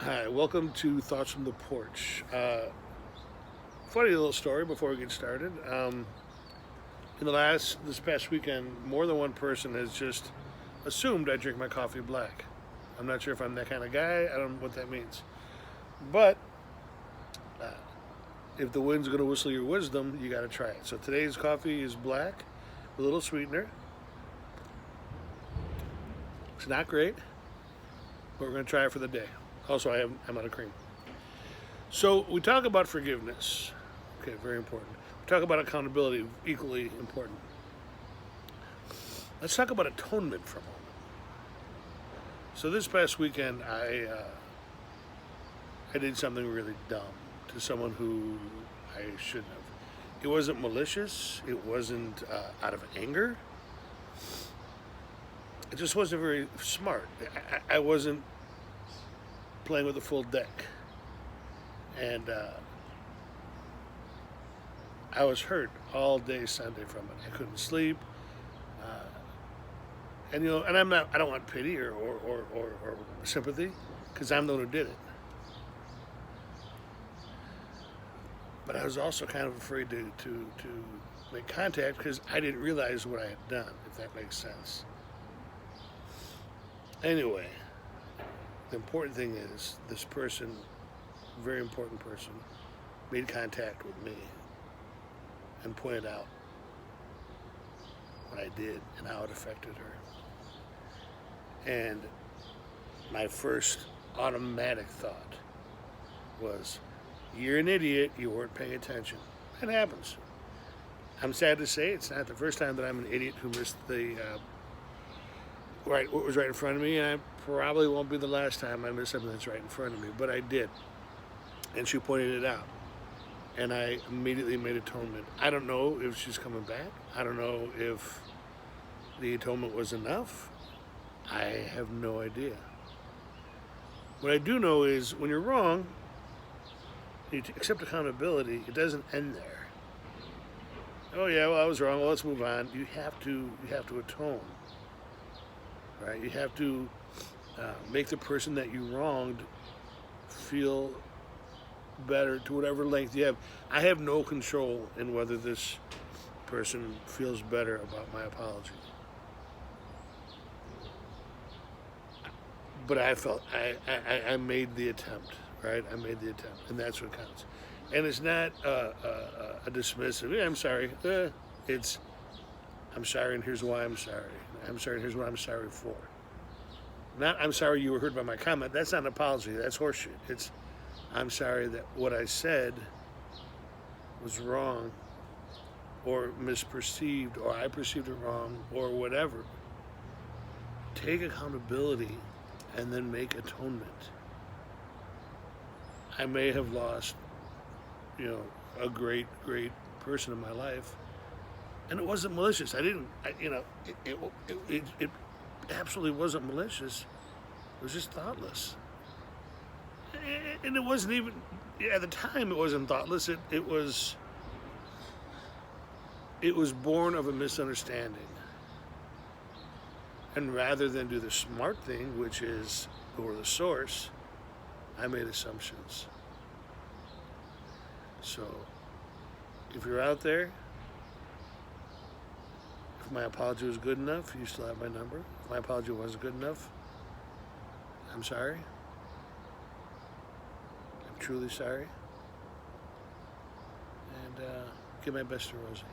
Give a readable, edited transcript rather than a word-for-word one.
Hi, welcome to Thoughts from the Porch. Funny little story before we get started. This past weekend, more than one person has just assumed I drink my coffee black. I'm not sure if I'm that kind of guy. I don't know what that means. But uh, if the wind's going to whistle your wisdom, you got to try it. So today's coffee is black, with a little sweetener. It's not great, but we're going to try it for the day. Also, I'm out of cream. So we talk about forgiveness. Okay, very important. We talk about accountability, equally important. Let's talk about atonement for a moment. So this past weekend, I did something really dumb to someone who I shouldn't have. It wasn't malicious. It wasn't out of anger. It just wasn't very smart. I wasn't playing with a full deck. And I was hurt all day Sunday from it. I couldn't sleep. And I don't want pity or sympathy, because I'm the one who did it. But I was also kind of afraid to make contact because I didn't realize what I had done, if that makes sense. Anyway, the important thing is this person, very important person, made contact with me and pointed out what I did and how it affected her. And my first automatic thought was, you're an idiot, you weren't paying attention. It happens. I'm sad to say it's not the first time that I'm an idiot who missed what was right in front of me, and I probably won't be the last time I miss something that's right in front of me, but I did. And she pointed it out. And I immediately made atonement. I don't know if she's coming back. I don't know if the atonement was enough. I have no idea. What I do know is when you're wrong, you accept accountability. It doesn't end there. Oh yeah, well I was wrong. Well, let's move on. You have to atone, right? You have to make the person that you wronged feel better to whatever length you have. I have no control in whether this person feels better about my apology. But I made the attempt, right? I made the attempt, and that's what counts. And it's not a dismissive, yeah, I'm sorry. It's, I'm sorry, and here's why I'm sorry. I'm sorry, and here's what I'm sorry for. Not, I'm sorry you were hurt by my comment. That's not an apology. That's horseshit. It's, I'm sorry that what I said was wrong or misperceived or I perceived it wrong or whatever. Take accountability and then make atonement. I may have lost, a great person in my life, and it wasn't malicious. It absolutely wasn't malicious. It was just thoughtless. And it wasn't even, at the time it wasn't thoughtless. It was born of a misunderstanding. And rather than do the smart thing, which is go to the source, I made assumptions. So, if you're out there, if my apology was good enough, you still have my number. If my apology wasn't good enough, I'm sorry. I'm truly sorry. And give my best to Rosie.